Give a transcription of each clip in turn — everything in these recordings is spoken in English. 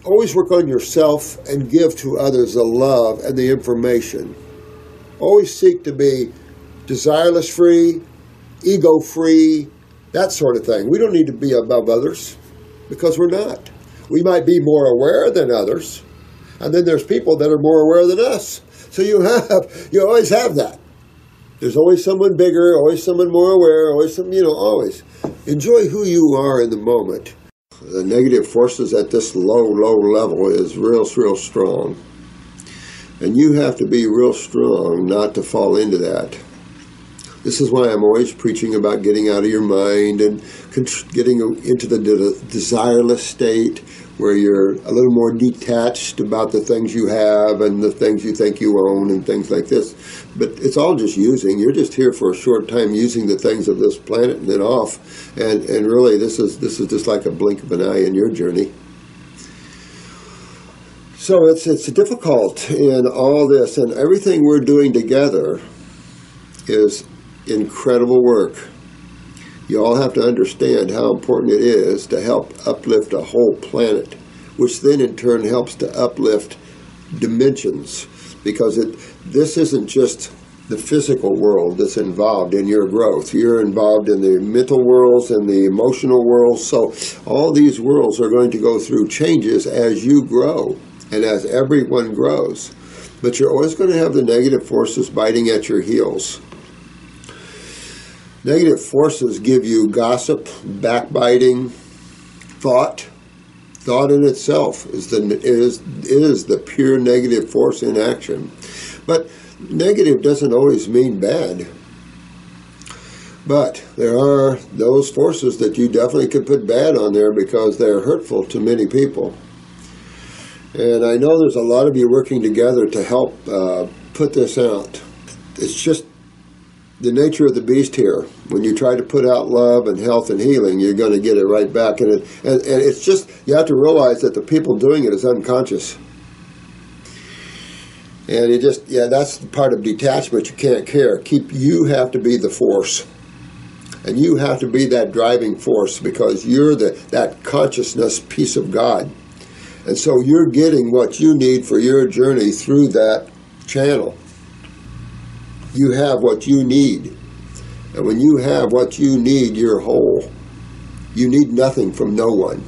Always work on yourself and give to others the love and the information. Always seek to be desireless-free, ego-free, that sort of thing. We don't need to be above others because we're not. We might be more aware than others, and then there's people that are more aware than us. So you always have that. There's always someone bigger, always someone more aware, always some, always. Enjoy who you are in the moment. The negative forces at this low level is real strong. And you have to be real strong not to fall into that. This is why I'm always preaching about getting out of your mind and getting into the desireless state where you're a little more detached about the things you have and the things you think you own and things like this. But it's all just using. You're just here for a short time using the things of this planet and then off. And really, this is just like a blink of an eye in your journey. So it's difficult in all this, and everything we're doing together is incredible work. You all have to understand how important it is to help uplift a whole planet, which then in turn helps to uplift dimensions, because this isn't just the physical world that's involved in your growth. You're involved in the mental worlds and the emotional worlds, so all these worlds are going to go through changes as you grow and as everyone grows. But you're always going to have the negative forces biting at your heels. Negative forces give you gossip, backbiting, thought. Thought in itself is the pure negative force in action. But negative doesn't always mean bad. But there are those forces that you definitely could put bad on there because they're hurtful to many people. And I know there's a lot of you working together to help put this out. It's just the nature of the beast here. When you try to put out love and health and healing, you're going to get it right back. And it's just, you have to realize that the people doing it is unconscious. And that's part of detachment. You can't care. You have to be the force. And you have to be that driving force because you're that consciousness piece of God. And so you're getting what you need for your journey through that channel. You have what you need. And when you have what you need, you're whole. You need nothing from no one.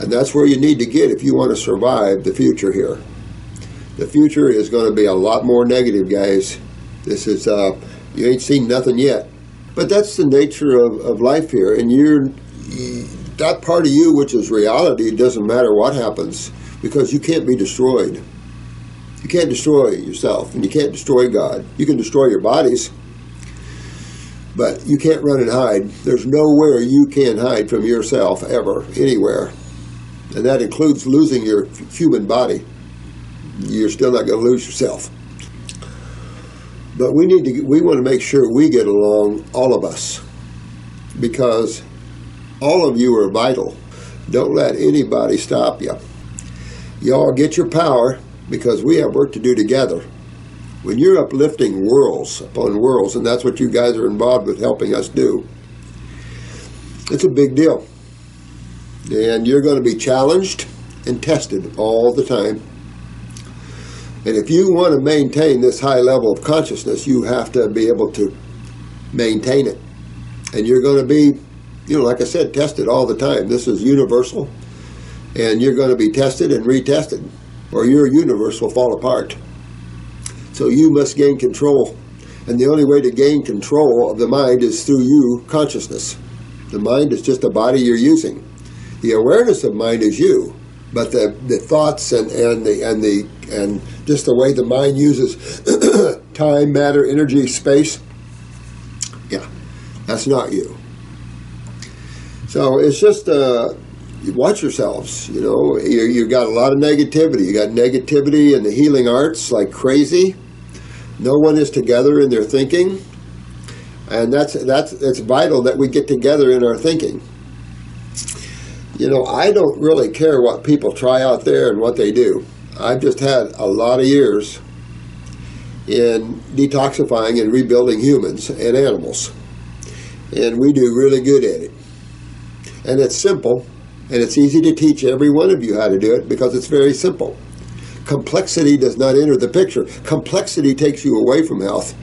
And that's where you need to get if you want to survive the future here. The future is going to be a lot more negative, guys. This is, you ain't seen nothing yet. But that's the nature of life here. And that part of you, which is reality, it doesn't matter what happens because you can't be destroyed. You can't destroy yourself, and you can't destroy God. You can destroy your bodies, but you can't run and hide. There's nowhere you can hide from yourself, ever, anywhere. And that includes losing your human body. You're still not going to lose yourself. But we want to make sure we get along, all of us, because all of you are vital. Don't let anybody stop you. Y'all get your power, because we have work to do together. When you're uplifting worlds upon worlds, and that's what you guys are involved with helping us do, it's a big deal. And you're going to be challenged and tested all the time. And if you want to maintain this high level of consciousness, you have to be able to maintain it. And you're going to be, like I said, tested all the time. This is universal. And you're going to be tested and retested, or your universe will fall apart. So you must gain control. And the only way to gain control of the mind is through you, consciousness. The mind is just a body you're using. The awareness of mind is you, but the thoughts and just the way the mind uses time, matter, energy, space, that's not you. So it's just watch yourselves. You got a lot of negativity. You got negativity in the healing arts like crazy. No one is together in their thinking, and it's vital that we get together in our thinking. I don't really care what people try out there and what they do. I've just had a lot of years in detoxifying and rebuilding humans and animals, and we do really good at it. And it's simple. And it's easy to teach every one of you how to do it because it's very simple. Complexity does not enter the picture. Complexity takes you away from health.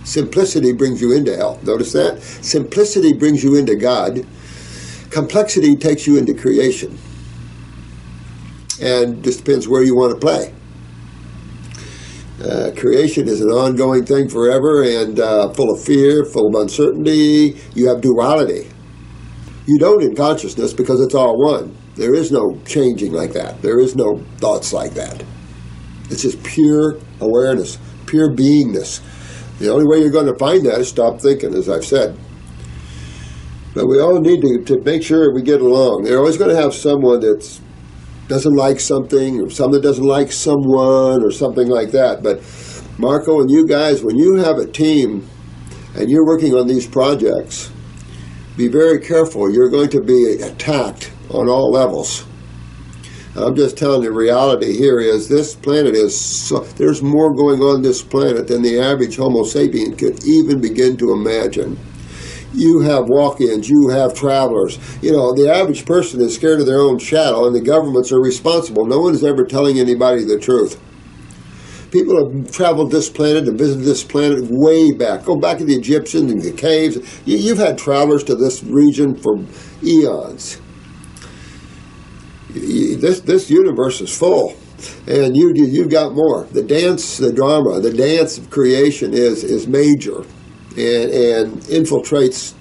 Simplicity brings you into health. Notice that? Simplicity brings you into God. Complexity takes you into creation. And just depends where you want to play. Creation is an ongoing thing forever and full of fear, full of uncertainty. You have duality. You don't in consciousness because it's all one. There is no changing like that. There is no thoughts like that. It's just pure awareness, pure beingness. The only way you're going to find that is stop thinking, as I've said. But we all need to make sure we get along. You're always going to have someone that doesn't like something, or someone that doesn't like someone, or something like that. But Marco and you guys, when you have a team and you're working on these projects, be very careful. You're going to be attacked on all levels. I'm just telling you, the reality here is this planet there's more going on this planet than the average Homo sapien could even begin to imagine. You have walk-ins, you have travelers. You know, the average person is scared of their own shadow, and the governments are responsible. No one is ever telling anybody the truth. People have traveled this planet and visited this planet way back. Go back to the Egyptians and the caves. You've had travelers to this region for eons. This universe is full, and you've got more. The dance, the drama, the dance of creation is major, and infiltrates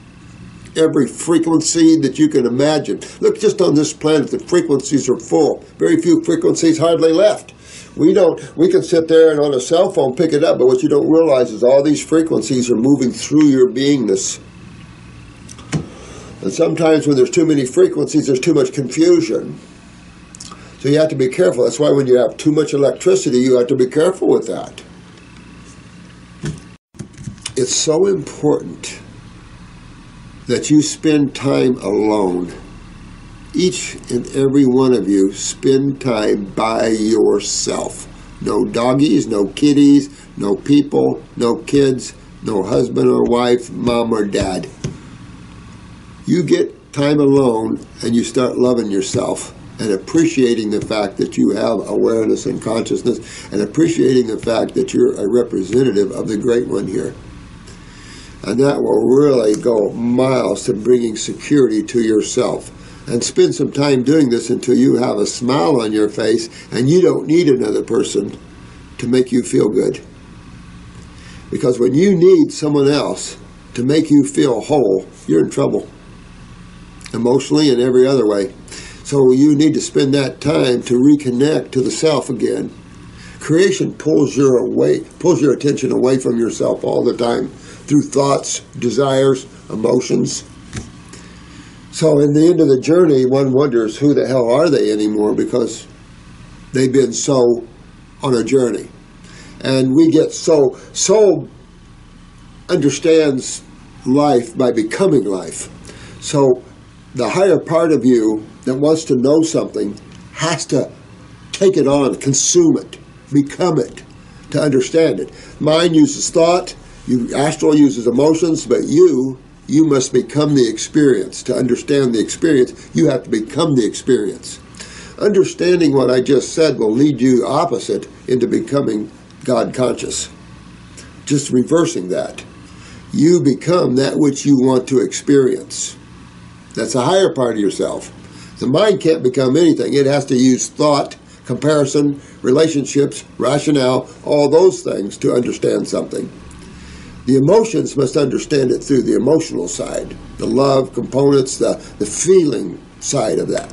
every frequency that you can imagine. Look, just on this planet, the frequencies are full. Very few frequencies hardly left. We can sit there and on a cell phone pick it up, but what you don't realize is all these frequencies are moving through your beingness. And sometimes when there's too many frequencies, there's too much confusion. So you have to be careful. That's why when you have too much electricity, you have to be careful with that. It's so important that you spend time alone. Each and every one of you spend time by yourself. No doggies, no kitties, no people, no kids, no husband or wife, mom or dad. You get time alone and you start loving yourself and appreciating the fact that you have awareness and consciousness, and appreciating the fact that you're a representative of the Great One here. And that will really go miles to bringing security to yourself. And spend some time doing this until you have a smile on your face and you don't need another person to make you feel good. Because when you need someone else to make you feel whole, you're in trouble. Emotionally and every other way. So you need to spend that time to reconnect to the self again. Creation pulls your attention away from yourself all the time through thoughts, desires, emotions. So in the end of the journey, one wonders who the hell are they anymore, because they've been so on a journey. And we get so understands life by becoming life. So the higher part of you that wants to know something has to take it on, consume it, become it, to understand it. Mind uses thought, astral uses emotions, but you must become the experience. To understand the experience, you have to become the experience. Understanding what I just said will lead you opposite into becoming God conscious. Just reversing that. You become that which you want to experience. That's a higher part of yourself. The mind can't become anything. It has to use thought, comparison, relationships, rationale, all those things to understand something. The emotions must understand it through the emotional side, the love components, the feeling side of that.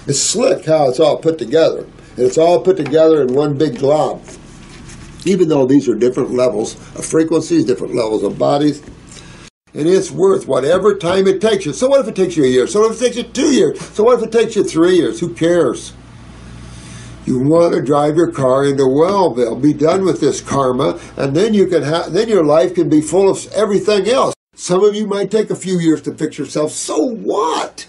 It's slick how it's all put together. And it's all put together in one big glob. Even though these are different levels of frequencies, different levels of bodies. And it's worth whatever time it takes you. So what if it takes you a year? So what if it takes you 2 years? So what if it takes you 3 years? Who cares? You want to drive your car into Wellville, be done with this karma, and then then your life can be full of everything else. Some of you might take a few years to fix yourself. So what?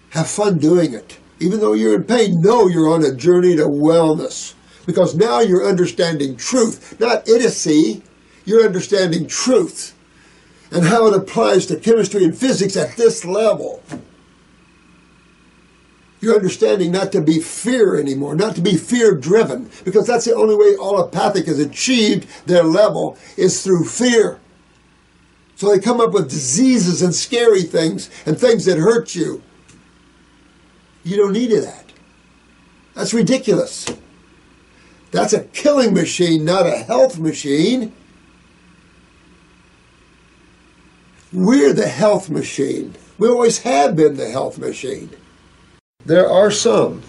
Have fun doing it. Even though you're in pain, know you're on a journey to wellness. Because now you're understanding truth, not idiocy. You're understanding truth and how it applies to chemistry and physics at this level. You're understanding not to be fear anymore, not to be fear-driven, because that's the only way allopathic has achieved their level is through fear. So they come up with diseases and scary things and things that hurt you. You don't need that. That's ridiculous. That's a killing machine, not a health machine. We're the health machine. We always have been the health machine. There are some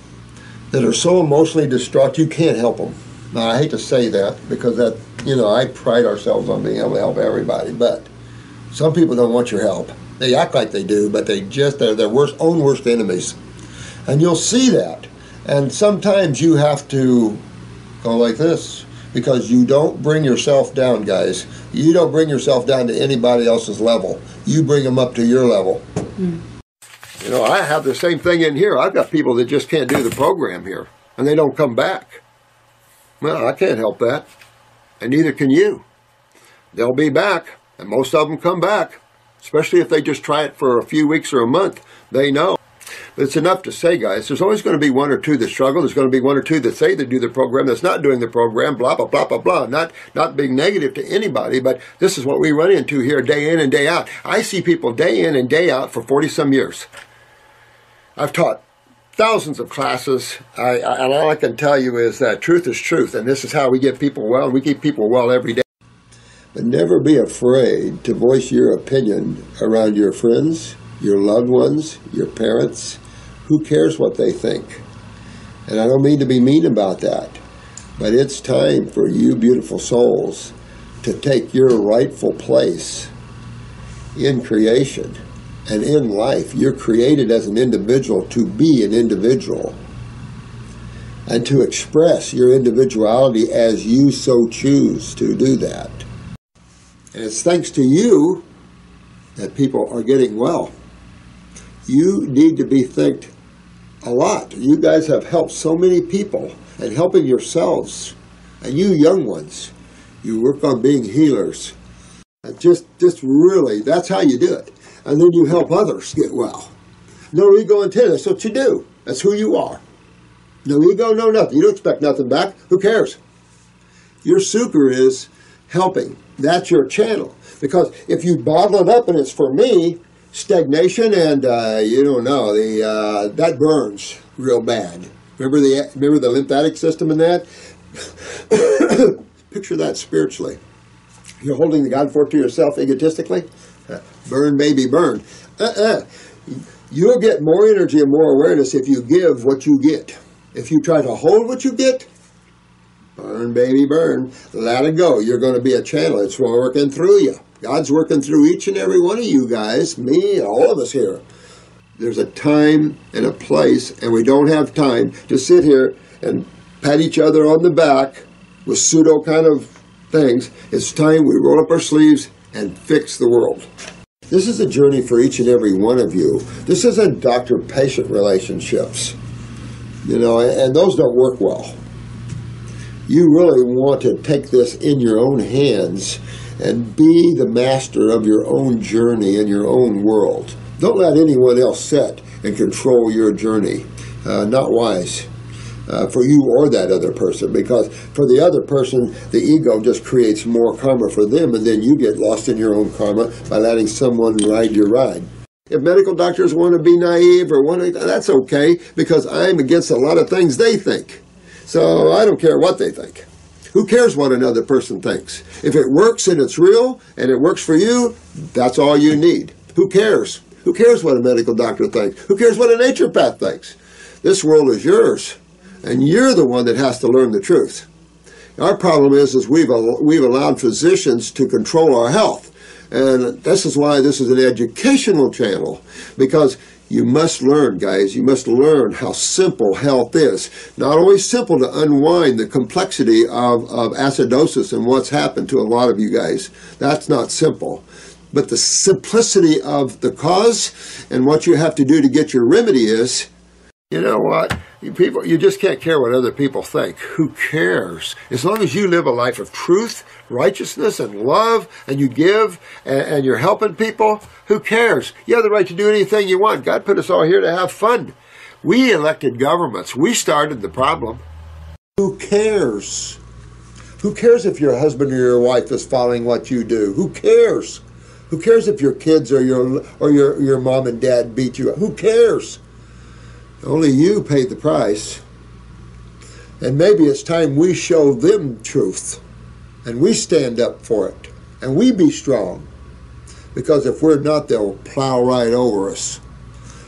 that are so emotionally distraught you can't help them. Now, I hate to say that because that, I pride ourselves on being able to help everybody, but some people don't want your help. They act like they do, but they're their own worst enemies. And you'll see that. And sometimes you have to go like this because you don't bring yourself down, guys. You don't bring yourself down to anybody else's level. You bring them up to your level. Mm. I have the same thing in here. I've got people that just can't do the program here, and they don't come back. Well, I can't help that, and neither can you. They'll be back, and most of them come back, especially if they just try it for a few weeks or a month. They know. But it's enough to say, guys, there's always going to be one or two that struggle. There's going to be one or two that say they do the program that's not doing the program, blah, blah, blah, blah, blah. Not being negative to anybody, but this is what we run into here day in and day out. I see people day in and day out for 40-some years. I've taught thousands of classes, and all I can tell you is that truth is truth, and this is how we get people well, and we keep people well every day. But never be afraid to voice your opinion around your friends, your loved ones, your parents. Who cares what they think? And I don't mean to be mean about that, but it's time for you beautiful souls to take your rightful place in creation. And in life, you're created as an individual to be an individual and to express your individuality as you so choose to do that. And it's thanks to you that people are getting well. You need to be thanked a lot. You guys have helped so many people and helping yourselves. And you young ones, you work on being healers. And just really, that's how you do it. And then you help others get well. No ego intended. That's what you do. That's who you are. No ego, no nothing. You don't expect nothing back. Who cares? Your super is helping. That's your channel. Because if you bottle it up and it's for me, stagnation and that burns real bad. Remember the lymphatic system in that? Picture that spiritually. You're holding the God fork to yourself egotistically. Burn, baby, burn. You'll get more energy and more awareness if you give what you get. If you try to hold what you get, burn, baby, burn. Let it go. You're going to be a channel. It's working through you. God's working through each and every one of you guys, me, all of us here. There's a time and a place, and we don't have time to sit here and pat each other on the back with pseudo kind of things. It's time we roll up our sleeves and fix the world. This is a journey for each and every one of you. This isn't doctor-patient relationships, and those don't work well. You really want to take this in your own hands and be the master of your own journey and your own world. Don't let anyone else set and control your journey. Not wise. For you or that other person, because for the other person, the ego just creates more karma for them, and then you get lost in your own karma by letting someone ride your ride. If medical doctors want to be naive or that's okay, because I'm against a lot of things they think. So I don't care what they think. Who cares what another person thinks? If it works and it's real and it works for you, that's all you need. Who cares? Who cares what a medical doctor thinks? Who cares what a naturopath thinks? This world is yours. And you're the one that has to learn the truth. Our problem is we've allowed physicians to control our health. And this is why this is an educational channel. Because you must learn, guys. You must learn how simple health is. Not always simple to unwind the complexity of acidosis and what's happened to a lot of you guys. That's not simple. But the simplicity of the cause and what you have to do to get your remedy is, you know what? You just can't care what other people think. Who cares? As long as you live a life of truth, righteousness, and love, and you give, and you're helping people, who cares? You have the right to do anything you want. God put us all here to have fun. We elected governments. We started the problem. Who cares? Who cares if your husband or your wife is following what you do? Who cares? Who cares if your kids or your mom and dad beat you up? Who cares? Only you paid the price. And maybe it's time we show them truth. And we stand up for it. And we be strong. Because if we're not, they'll plow right over us.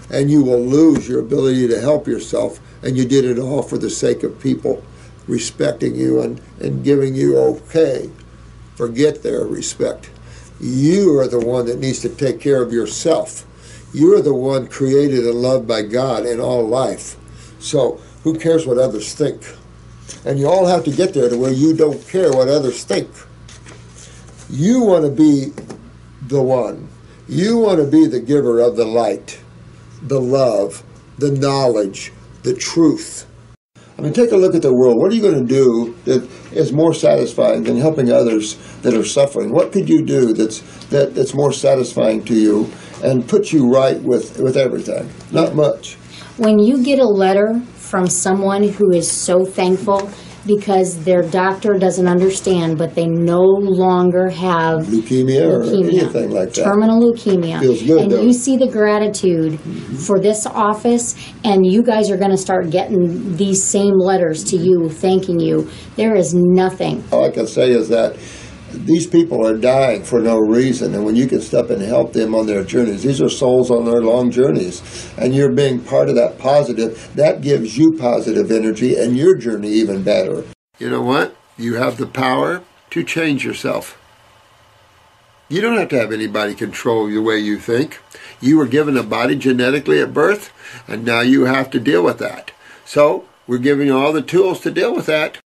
And you will lose your ability to help yourself. And you did it all for the sake of people respecting you and giving you okay. Forget their respect. You are the one that needs to take care of yourself. You are the one created and loved by God in all life. So who cares what others think? And you all have to get there to where you don't care what others think. You want to be the one. You want to be the giver of the light, the love, the knowledge, the truth. I mean, take a look at the world. What are you going to do that is more satisfying than helping others that are suffering? What could you do that's more satisfying to you and put you right with everything? Not much. When you get a letter from someone who is so thankful because their doctor doesn't understand, but they no longer have leukemia or anything like that. Terminal leukemia. Feels good, and though. You see the gratitude for this office, and you guys are going to start getting these same letters to you thanking you. There is nothing. All I can say is that these people are dying for no reason, and when you can step and help them on their journeys, these are souls on their long journeys, and you're being part of that positive, that gives you positive energy and your journey even better. You know what? You have the power to change yourself. You don't have to have anybody control the way you think. You were given a body genetically at birth, and now you have to deal with that. So we're giving you all the tools to deal with that.